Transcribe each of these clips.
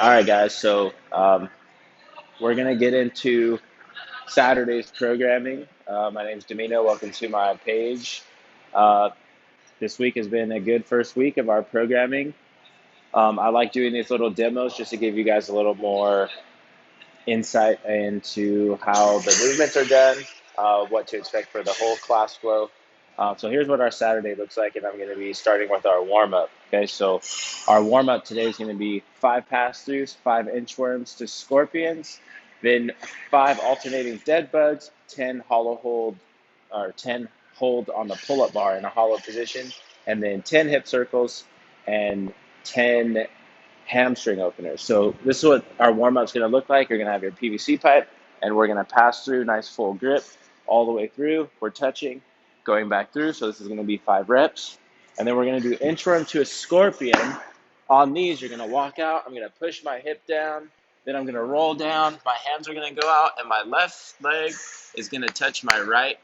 All right, guys. So we're gonna get into Saturday's programming. My name's Domino. Welcome to my page. Uh, this week has been a good first week of our programming. I like doing these little demos just to give you guys a little more insight into how the movements are done, what to expect for the whole class flow. So here's what our Saturday looks like, and I'm going to be starting with our warm-up. Okay, so our warm-up today is going to be 5 pass-throughs, 5 inchworms to scorpions, then 5 alternating dead bugs, 10 hollow hold, or 10 hold on the pull-up bar in a hollow position, and then 10 hip circles and 10 hamstring openers. So this is what our warm-up is going to look like. You're going to have your PVC pipe, and we're going to pass through, nice full grip all the way through. We're touching, going back through. So this is going to be 5 reps. And then we're going to do inchworm to a scorpion. On these, you're going to walk out. I'm going to push my hip down. Then I'm going to roll down. My hands are going to go out, and my left leg is going to touch my right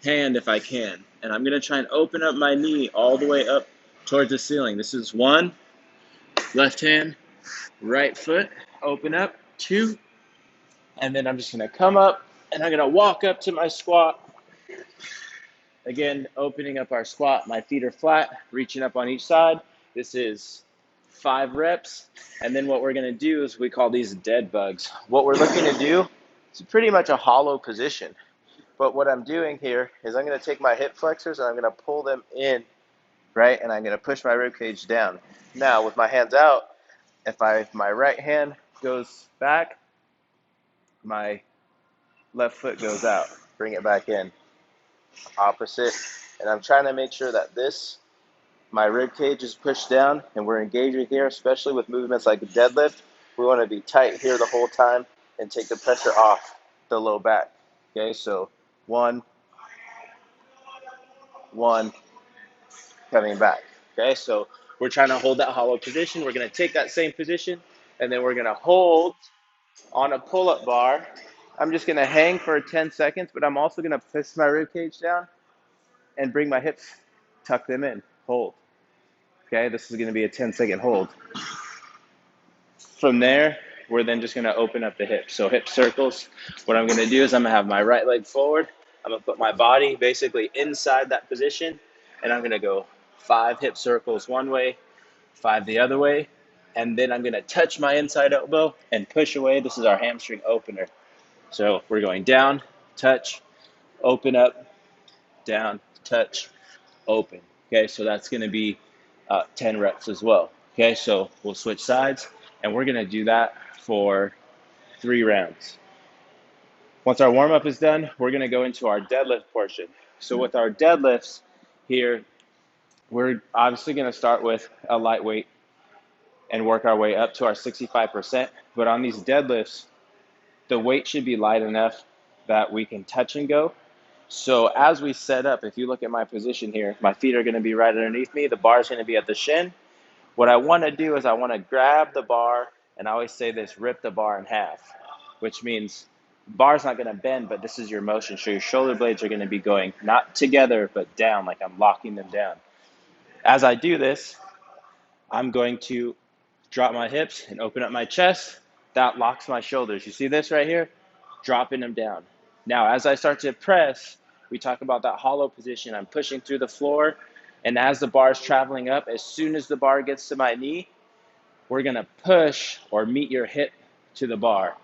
hand if I can. And I'm going to try and open up my knee all the way up towards the ceiling. This is 1. Left hand, right foot, open up, 2, and then I'm just going to come up, and I'm going to walk up to my squat. Again, opening up our squat, my feet are flat, reaching up on each side. This is 5 reps, and then what we're going to do is we call these dead bugs. What we're looking to do is pretty much a hollow position, but what I'm doing here is I'm going to take my hip flexors and I'm going to pull them in, right, and I'm going to push my rib cage down. Now, with my hands out, if my right hand goes back, my left foot goes out. Bring it back in. Opposite. And I'm trying to make sure that my rib cage is pushed down and we're engaging here, especially with movements like deadlift. We want to be tight here the whole time and take the pressure off the low back. Okay, so 1, coming back. Okay, so we're trying to hold that hollow position. We're going to take that same position, and then we're going to hold on a pull-up bar. I'm just going to hang for 10 seconds, but I'm also going to push my rib cage down and bring my hips, tuck them in, hold. Okay, this is going to be a 10-second hold. From there, we're then just going to open up the hips. So hip circles, what I'm going to do is I'm going to have my right leg forward. I'm going to put my body basically inside that position, and I'm going to go 5 hip circles one way, 5 the other way, and then I'm going to touch my inside elbow and push away. This is our hamstring opener. So we're going down, touch, open up, down, touch, open. Okay, so that's going to be 10 reps as well. Okay, so we'll switch sides, and we're going to do that for 3 rounds. Once our warm-up is done, we're going to go into our deadlift portion. So with our deadlifts here, we're obviously going to start with a lightweight and work our way up to our 65%. But on these deadlifts, the weight should be light enough that we can touch and go. So as we set up, if you look at my position here, my feet are going to be right underneath me. The bar is going to be at the shin. What I want to do is I want to grab the bar, and I always say this, rip the bar in half, which means the bar's not going to bend, but this is your motion. So your shoulder blades are going to be going not together, but down, like I'm locking them down. As I do this, I'm going to drop my hips and open up my chest. That locks my shoulders. You see this right here? Dropping them down. Now, as I start to press, we talk about that hollow position. I'm pushing through the floor, and as the bar is traveling up, as soon as the bar gets to my knee, we're going to push or meet your hip to the bar,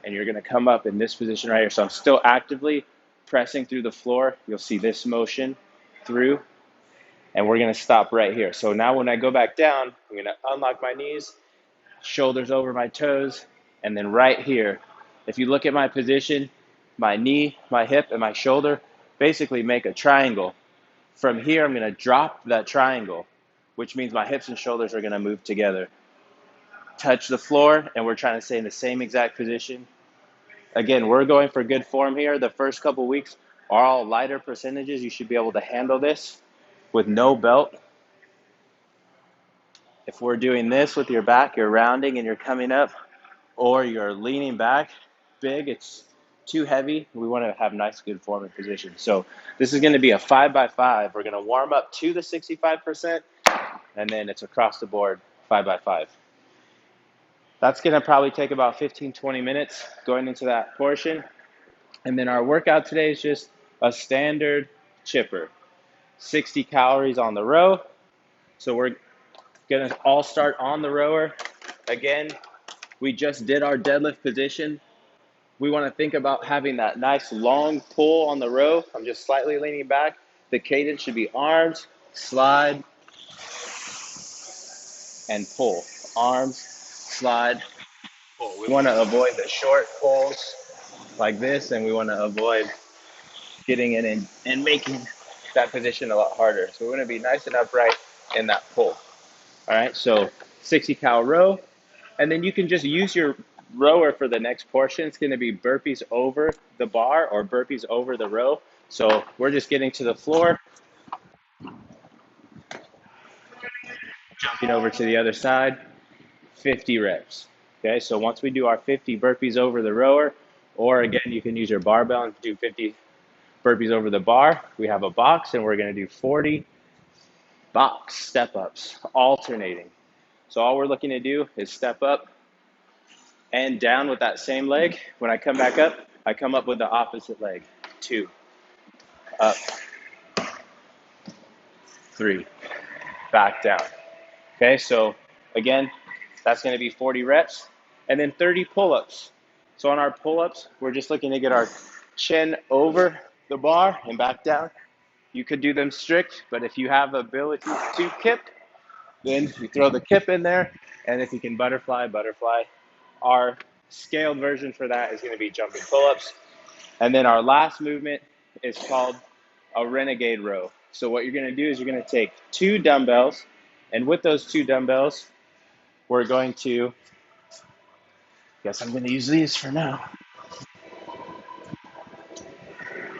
and you're going to come up in this position right here. So I'm still actively pressing through the floor. You'll see this motion through, and we're going to stop right here. So now when I go back down, I'm going to unlock my knees, shoulders over my toes, and then right here, if you look at my position, my knee, my hip, and my shoulder basically make a triangle. From here, I'm going to drop that triangle, which means my hips and shoulders are going to move together. Touch the floor, and we're trying to stay in the same exact position. Again, we're going for good form here. The first couple weeks are all lighter percentages. You should be able to handle this with no belt. If we're doing this with your back, you're rounding and you're coming up, or you're leaning back big, it's too heavy. We want to have nice, good form and position. So this is going to be a 5x5. We're going to warm up to the 65%, and then it's across the board 5x5. That's going to probably take about 15, 20 minutes going into that portion. And then our workout today is just a standard chipper, 60 calories on the row. So we're going to all start on the rower. Again, we just did our deadlift position. We want to think about having that nice long pull on the row. I'm just slightly leaning back. The cadence should be arms, slide, and pull. Arms, slide, pull. We want to avoid the short pulls like this, and we want to avoid getting in and making that position a lot harder. So we want to be nice and upright in that pull. All right, so 60 cal row, and then you can just use your rower for the next portion. It's going to be burpees over the bar or burpees over the row. So we're just getting to the floor, jumping over to the other side, 50 reps. Okay, so once we do our 50 burpees over the rower, or again, you can use your barbell and do 50 burpees over the bar. We have a box, and we're going to do 40 box step ups, alternating. So all we're looking to do is step up and down with that same leg. When I come back up, I come up with the opposite leg. 2, up, 3, back down. Okay, so again, that's going to be 40 reps, and then 30 pull-ups. So on our pull-ups, we're just looking to get our chin over the bar and back down. You could do them strict, but if you have the ability to kip, then you throw the kip in there, and if you can butterfly, butterfly. Our scaled version for that is going to be jumping pull-ups. And then our last movement is called a Renegade Row. So what you're going to do is you're going to take 2 dumbbells, and with those 2 dumbbells, we're going to, guess I'm going to use these for now.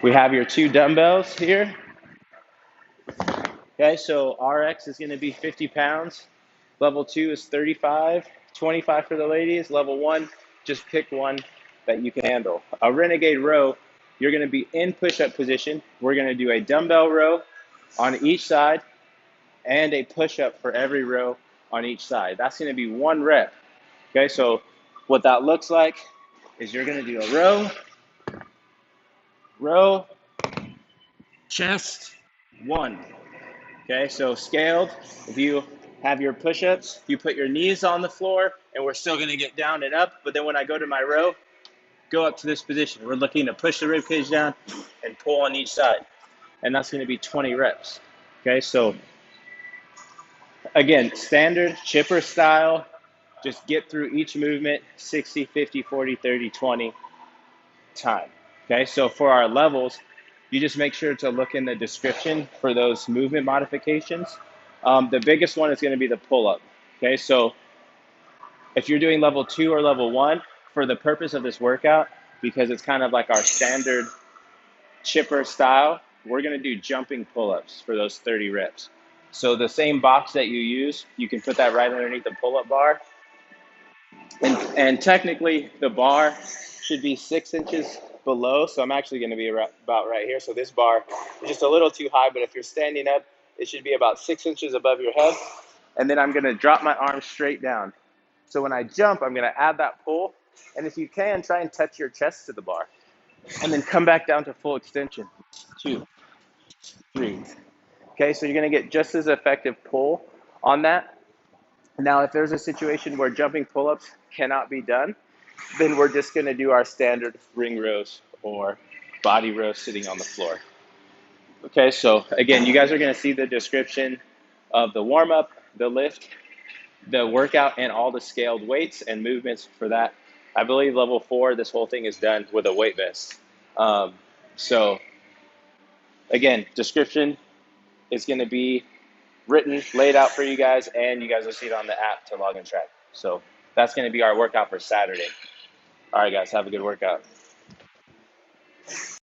We have your 2 dumbbells here. Okay, so RX is going to be 50 pounds. Level 2 is 35, 25 for the ladies. Level 1, just pick one that you can handle. A Renegade Row, you're going to be in push-up position. We're going to do a dumbbell row on each side and a push-up for every row on each side. That's going to be 1 rep. Okay, so what that looks like is you're going to do a row, chest, 1. Okay, so scaled, if you have your push-ups, you put your knees on the floor, and we're still going to get down and up, but then when I go to my row, go up to this position. We're looking to push the rib cage down and pull on each side, and that's going to be 20 reps. Okay, so again, standard chipper style, just get through each movement, 60, 50, 40, 30, 20 time. Okay, so for our levels, you just make sure to look in the description for those movement modifications. The biggest one is going to be the pull-up. Okay, so if you're doing level 2 or level 1, for the purpose of this workout, because it's kind of like our standard chipper style, we're going to do jumping pull-ups for those 30 reps. So the same box that you use, you can put that right underneath the pull-up bar. And technically, the bar should be 6 inches below, so I'm actually going to be about right here. So this bar is just a little too high, but if you're standing up, it should be about 6 inches above your head. And then I'm going to drop my arms straight down. So when I jump, I'm going to add that pull. And if you can, try and touch your chest to the bar. And then come back down to full extension. 2, 3. Okay, so you're going to get just as effective pull on that. Now, if there's a situation where jumping pull-ups cannot be done, then we're just going to do our standard ring rows or body rows sitting on the floor. Okay, so again, you guys are going to see the description of the warm-up, the lift, the workout, and all the scaled weights and movements for that. I believe level 4, this whole thing is done with a weight vest. So again, description is going to be written, laid out for you guys, and you guys will see it on the app to log and track. So that's going to be our workout for Saturday. All right, guys, have a good workout.